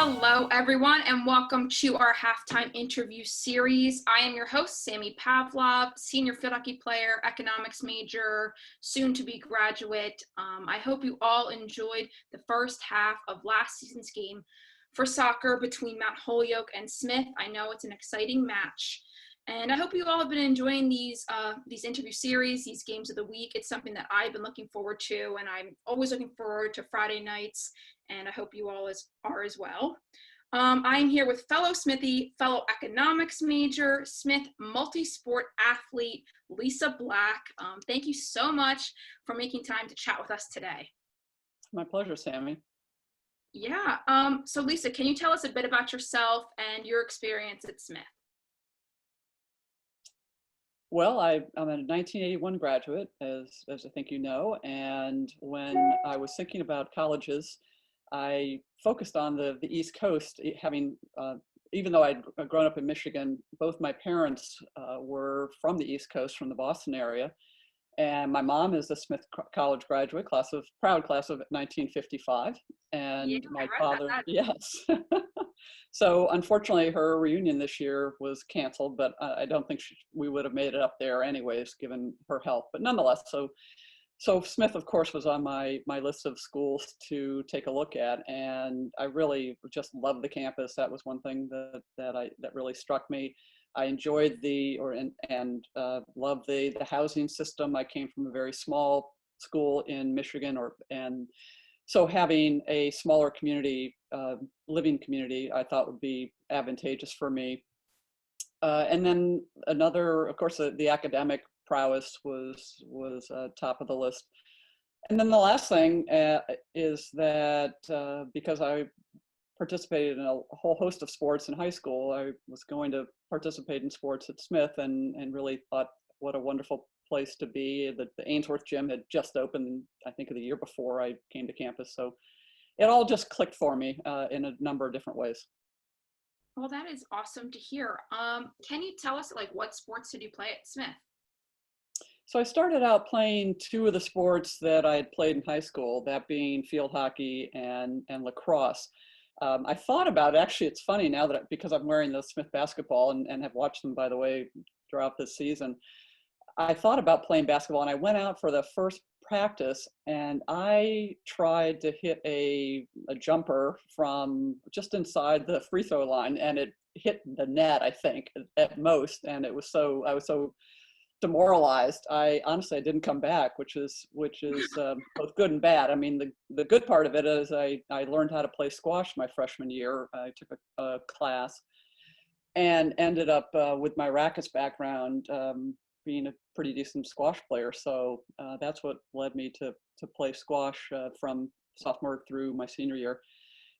Hello, everyone, and welcome to our halftime interview series. I am your host, Sammy Pavlov, senior field hockey player, economics major, soon to be graduate. I hope you all enjoyed the first half of last season's game for soccer between Mount Holyoke and Smith. I know it's an exciting match. And I hope you all have been enjoying these interview series, these games of the week. It's something that I've been looking forward to, and I'm always looking forward to Friday nights, and I hope you all are as well. I'm here with fellow Smithy, fellow economics major, Smith multi-sport athlete, Lisa Black. Thank you so much for making time to chat with us today. My pleasure, Sammy. Yeah, so Lisa, can you tell us a bit about yourself and your experience at Smith? Well, I'm a 1981 graduate, as I think you know, and when I was thinking about colleges, I focused on the East Coast, having, even though I'd grown up in Michigan, both my parents were from the East Coast, from the Boston area, and my mom is a Smith College graduate, proud class of 1955, and Yeah, my father, yes. So unfortunately, her reunion this year was canceled, but I don't think we would have made it up there anyways, given her health. But nonetheless, so Smith, of course, was on my list of schools to take a look at, and I really just loved the campus. That was one thing that really struck me. I enjoyed loved the housing system. I came from a very small school in Michigan, and so having a smaller community, living community, I thought would be advantageous for me. And then another, of course, the academic prowess was top of the list. And then the last thing is that because I participated in a whole host of sports in high school, I was going to participate in sports at Smith, and really thought what a wonderful place to be. The Ainsworth gym had just opened, I think, the year before I came to campus. So it all just clicked for me in a number of different ways. Well, that is awesome to hear. Can you tell us, what sports did you play at Smith? So I started out playing two of the sports that I had played in high school, that being field hockey and lacrosse. I thought about it, actually, it's funny now because I'm wearing the Smith basketball and have watched them, by the way, throughout this season. I thought about playing basketball, and I went out for the first practice, and I tried to hit a jumper from just inside the free throw line, and it hit the net, I think, at most. And I was so demoralized. I honestly didn't come back, which is both good and bad. I mean, the good part of it is I learned how to play squash my freshman year. I took a class and ended up with my rackets background being a pretty decent squash player. So that's what led me to play squash from sophomore through my senior year.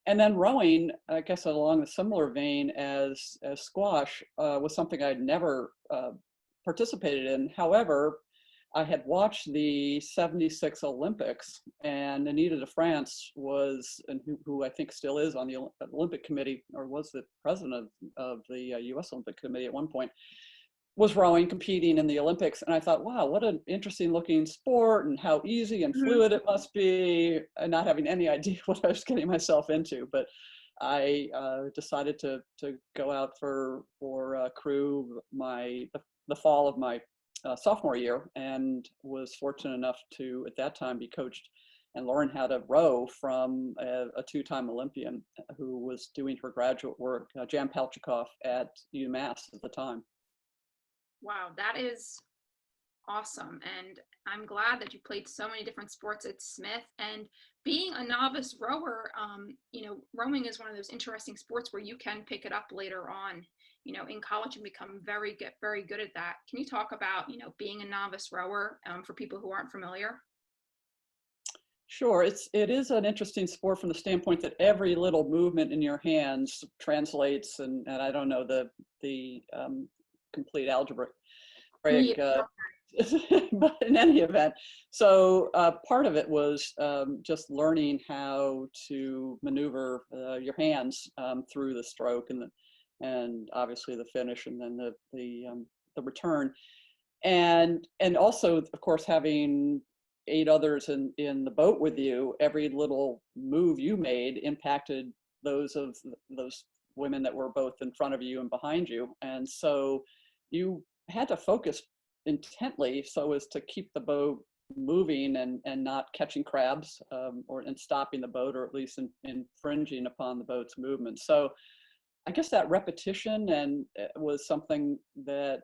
And then rowing, I guess along a similar vein as squash, was something I'd never participated in. However, I had watched the '76 Olympics, and Anita de France who I think still is on the Olympic Committee, or was the president of the U.S. Olympic Committee at one point, was rowing, competing in the Olympics. And I thought, wow, what an interesting looking sport, and how easy and fluid it must be, and not having any idea what I was getting myself into. But I decided to go out for crew the fall of my sophomore year, and was fortunate enough to, at that time, be coached and learn how to row from a two-time Olympian who was doing her graduate work, Jan Palchikov, at UMass at the time. Wow, that is awesome. And I'm glad that you played so many different sports at Smith. And being a novice rower, rowing is one of those interesting sports where you can pick it up later on, in college, and become very good at that. Can you talk about, being a novice rower for people who aren't familiar? Sure, it is an interesting sport from the standpoint that every little movement in your hands translates, and I don't know the complete algebra break, but in any event, so part of it was just learning how to maneuver your hands through the stroke and obviously the finish, and then the return, and also, of course, having 8 others in the boat with you. Every little move you made impacted those women that were both in front of you and behind you. And so you had to focus intently so as to keep the boat moving and not catching crabs, and stopping the boat, or at least infringing upon the boat's movement. So I guess that repetition and was something that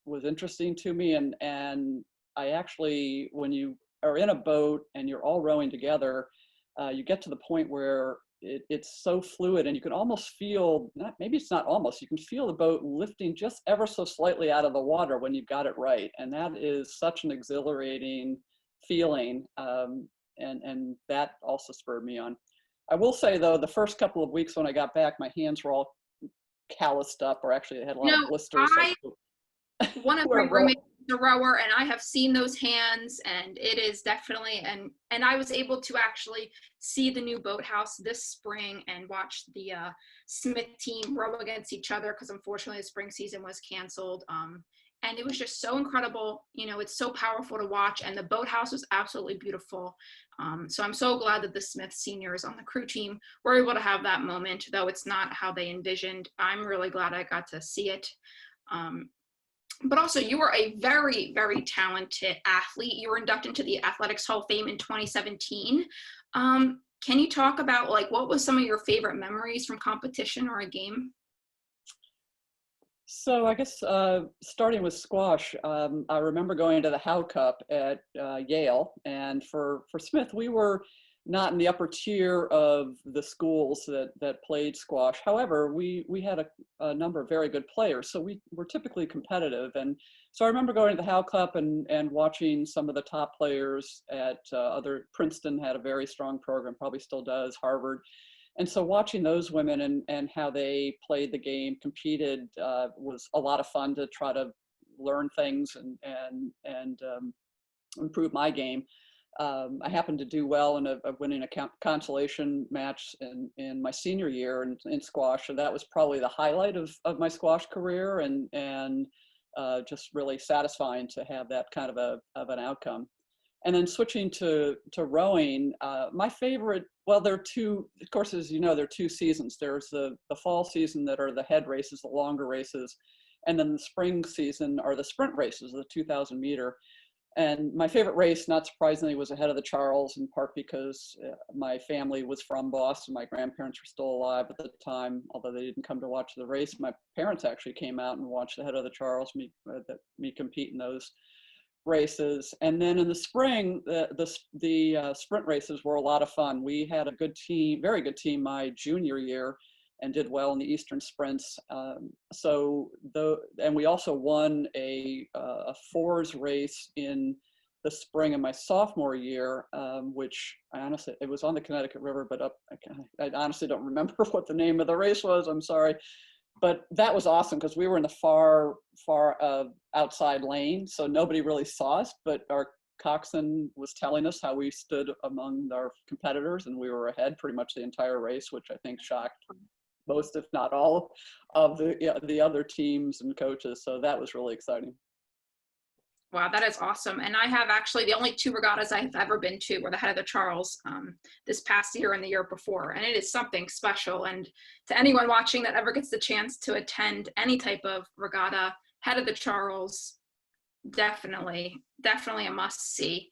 was interesting to me. And I actually, when you are in a boat and you're all rowing together, you get to the point where it's so fluid, and you can almost feel, maybe it's not almost, you can feel the boat lifting just ever so slightly out of the water when you've got it right. And that is such an exhilarating feeling. And that also spurred me on. I will say though, the first couple of weeks when I got back, my hands were all calloused up, or actually I had a lot of blisters. One of my roommates is a rower, and I have seen those hands, and it is definitely, and I was able to actually see the new boathouse this spring and watch the Smith team row against each other, because unfortunately the spring season was canceled. And it was just so incredible. You know, it's so powerful to watch, and the boathouse was absolutely beautiful. So I'm so glad that the Smith seniors on the crew team were able to have that moment, though it's not how they envisioned. I'm really glad I got to see it. But also, you were a very, very talented athlete. You were inducted into the Athletics Hall of Fame in 2017. Can you talk about, like, what was some of your favorite memories from competition or a game? So I guess starting with squash, I remember going to the Howe Cup at Yale, and for Smith, we were not in the upper tier of the schools that played squash. However, we had a number of very good players, so we were typically competitive. And so I remember going to the Howe Cup and watching some of the top players at Princeton had a very strong program, probably still does, Harvard. And so watching those women and how they played the game, competed, was a lot of fun to try to learn things and improve my game. I happened to do well in winning a consolation match in my senior year in squash, and that was probably the highlight of my squash career, and just really satisfying to have that kind of an outcome. And then switching to rowing, my favorite, well, there are two, of course, as you know, there are two seasons. There's the fall season that are the head races, the longer races, and then the spring season are the sprint races, the 2,000 meter. And my favorite race, not surprisingly, was ahead of the Charles, in part because my family was from Boston. My grandparents were still alive at the time, although they didn't come to watch the race. My parents actually came out and watched the head of the Charles, me compete in those races. And then in the spring, the sprint races were a lot of fun. We had a good team, very good team, my junior year, and did well in the Eastern sprints. And we also won a fours race in the spring of my sophomore year, which I honestly, it was on the Connecticut River, but I honestly don't remember what the name of the race was. I'm sorry. But that was awesome because we were in the far outside lane, so nobody really saw us, but our coxswain was telling us how we stood among our competitors, and we were ahead pretty much the entire race, which I think shocked most, if not all, of the other teams and coaches. So that was really exciting. Wow, that is awesome. And I have actually, the only two regattas I've ever been to were the head of the Charles this past year and the year before. And it is something special. And to anyone watching that ever gets the chance to attend any type of regatta, head of the Charles, definitely a must see.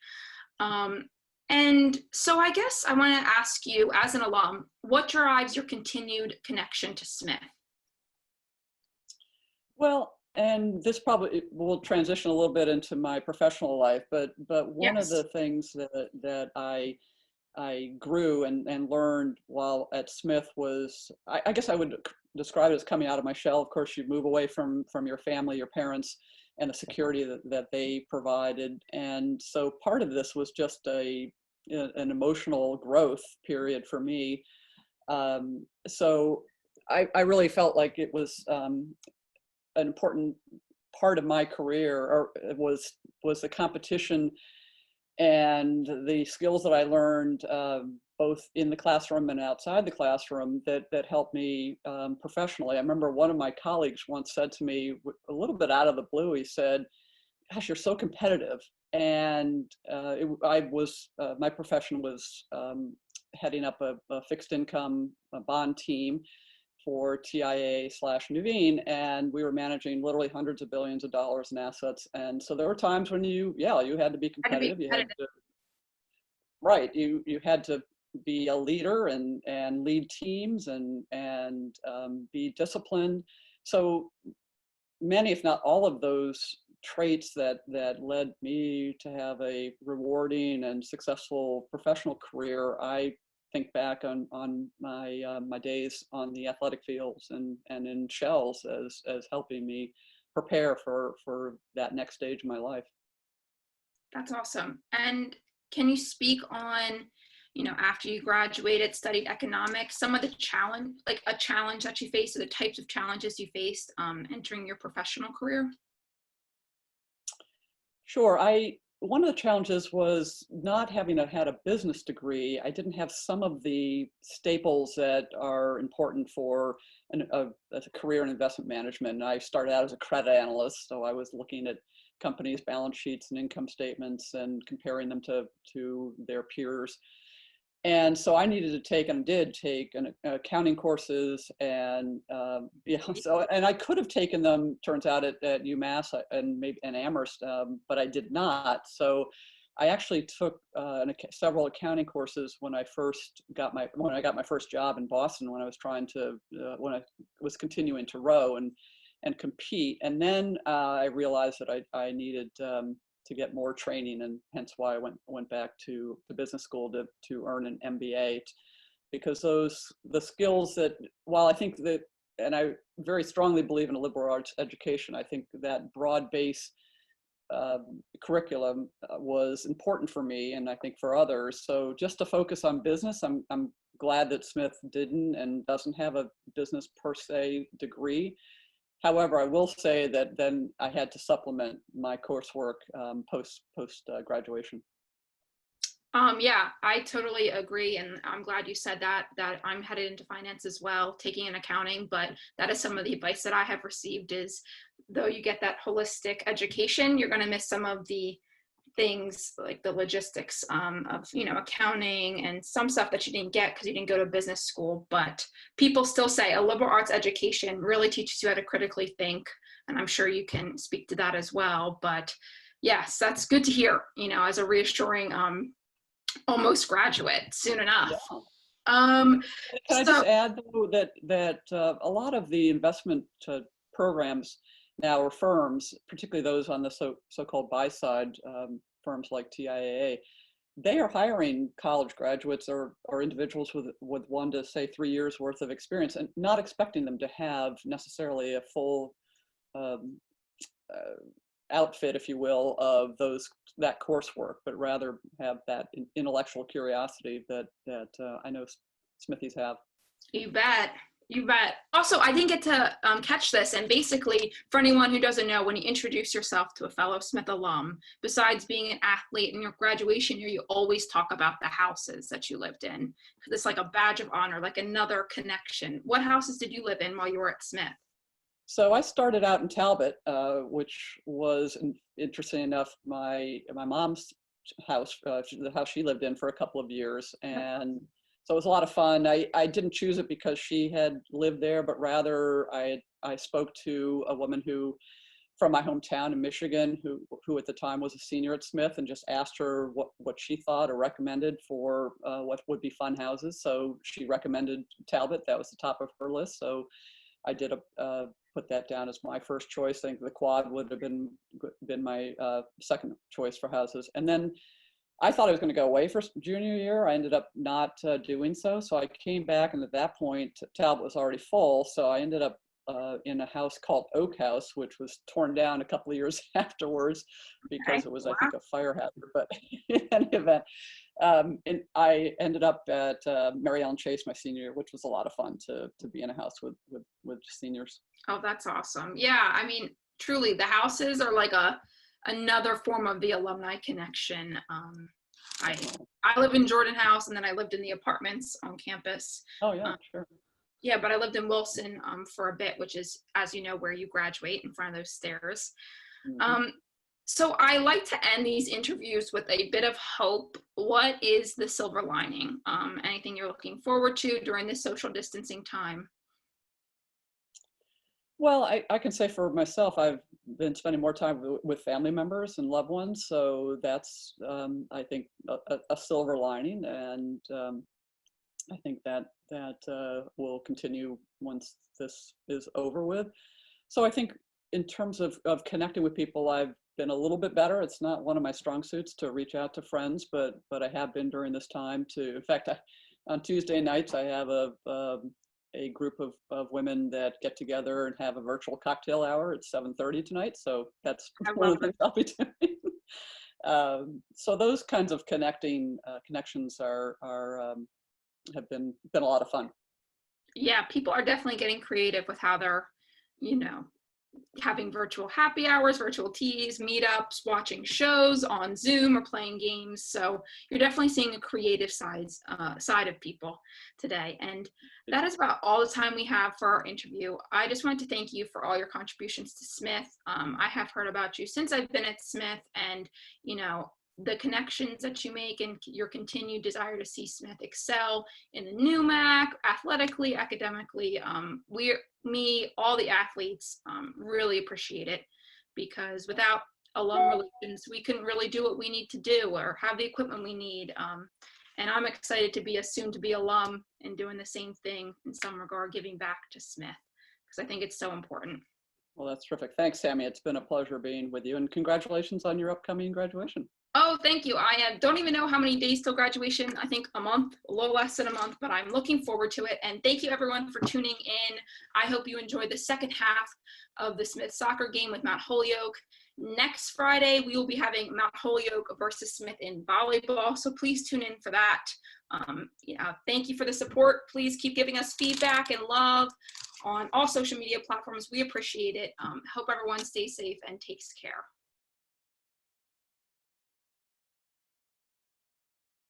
And so I guess I want to ask you, as an alum, what drives your continued connection to Smith? Well, and this probably will transition a little bit into my professional life, but one of the things that I grew and learned while at Smith was, I guess I would describe it as coming out of my shell. Of course, you move away from your family, your parents, and the security that they provided. And so part of this was just an emotional growth period for me. So I really felt like it was an important part of my career, or was the competition and the skills that I learned both in the classroom and outside the classroom that helped me professionally. I remember one of my colleagues once said to me, a little bit out of the blue, he said, "Gosh, you're so competitive." And my profession was heading up a fixed income bond team for TIAA/Nuveen, and we were managing literally hundreds of billions of dollars in assets. And so there were times when you had to be competitive. You had to, right, you had to be a leader and lead teams and be disciplined. So many, if not all of those traits that led me to have a rewarding and successful professional career, I think back on my days on the athletic fields and in shells as helping me prepare for that next stage of my life. That's awesome. And can you speak on, after you graduated, studied economics, some of the challenge that you faced, or the types of challenges you faced entering your professional career? Sure. One of the challenges was not having had a business degree. I didn't have some of the staples that are important for a career in investment management. I started out as a credit analyst, so I was looking at companies' balance sheets and income statements and comparing them to their peers. And so I needed to take and did take accounting courses, and and I could have taken them, turns out, at UMass and maybe and Amherst, but I did not. So I actually took several accounting courses when I got my first job in Boston, when I was when I was continuing to row and compete. And then I realized that I needed to get more training, and hence why I went back to business school to earn an MBA, because the skills that, while I think that, and I very strongly believe in a liberal arts education, I think that broad base curriculum was important for me, and I think for others. So just to focus on business, I'm glad that Smith didn't and doesn't have a business per se degree. However, I will say that then I had to supplement my coursework post graduation. Yeah, I totally agree, and I'm glad you said that I'm headed into finance as well, taking an accounting. But that is some of the advice that I have received is, though you get that holistic education, you're going to miss some of the things like the logistics of accounting and some stuff that you didn't get because you didn't go to business school. But people still say a liberal arts education really teaches you how to critically think, and I'm sure you can speak to that as well. But yes, that's good to hear, as a reassuring almost graduate soon enough. Yeah. Can I just add, though, that a lot of the investment programs now, or firms, particularly those on the so-called buy-side firms like TIAA, they are hiring college graduates or individuals with 1 to say 3 years worth of experience, and not expecting them to have necessarily a full outfit, if you will, of that coursework, but rather have that intellectual curiosity that I know Smithies have. You bet. You bet. Also, I didn't get to catch this. And basically, for anyone who doesn't know, when you introduce yourself to a fellow Smith alum, besides being an athlete in your graduation year, you always talk about the houses that you lived in. It's like a badge of honor, like another connection. What houses did you live in while you were at Smith? So I started out in Talbot, which was, interesting enough, my mom's house, the house she lived in for a couple of years. And so it was a lot of fun. I didn't choose it because she had lived there, but rather I spoke to a woman from my hometown in Michigan, who at the time was a senior at Smith, and just asked her what she thought or recommended for what would be fun houses. So she recommended Talbot. That was the top of her list. So I did put that down as my first choice. I think the Quad would have been my second choice for houses. And then I thought I was going to go away for junior year. I ended up not doing so. So I came back, and at that point, Talbot was already full. So I ended up in a house called Oak House, which was torn down a couple of years afterwards because it was, I think, a fire hazard. But in any event, and I ended up at Mary Ellen Chase my senior year, which was a lot of fun to be in a house with seniors. Oh, that's awesome. Yeah, I mean, truly, the houses are like another form of the alumni connection. I live in Jordan House, and then I lived in the apartments on campus. Oh yeah, sure. Yeah, but I lived in Wilson for a bit, which is, as you know, where you graduate, in front of those stairs. Mm-hmm. So I like to end these interviews with a bit of hope. What is the silver lining? Anything you're looking forward to during this social distancing time? Well, I can say for myself, I've been spending more time with family members and loved ones, so that's I think a silver lining, and I think that will continue once this is over with. So I think in terms of connecting with people, I've been a little bit better. It's not one of my strong suits to reach out to friends, but I have been during this time to. In fact, on Tuesday nights I have a group of women that get together and have a virtual cocktail hour at 7:30 tonight. So that's I one of love the it. things I'll be doing. So those kinds of connections are have been a lot of fun. Yeah, people are definitely getting creative with how they're, you know, having virtual happy hours, virtual teas, meetups, watching shows on Zoom or playing games. So you're definitely seeing a creative side of people today. And that is about all the time we have for our interview. I just wanted to thank you for all your contributions to Smith. I have heard about you since I've been at Smith, and the connections that you make and your continued desire to see Smith excel in the new MAC, athletically, academically. All the athletes really appreciate it, because without alum relations, we couldn't really do what we need to do or have the equipment we need. And I'm excited to be a soon-to-be alum and doing the same thing in some regard, giving back to Smith, because I think it's so important. Well, that's terrific. Thanks, Sammy. It's been a pleasure being with you, and congratulations on your upcoming graduation. Oh, thank you. I don't even know how many days till graduation. I think a month, a little less than a month, but I'm looking forward to it. And thank you everyone for tuning in. I hope you enjoyed the second half of the Smith soccer game with Mount Holyoke. Next Friday, we will be having Mount Holyoke versus Smith in volleyball. So please tune in for that. Thank you for the support. Please keep giving us feedback and love on all social media platforms. We appreciate it. Hope everyone stays safe and takes care.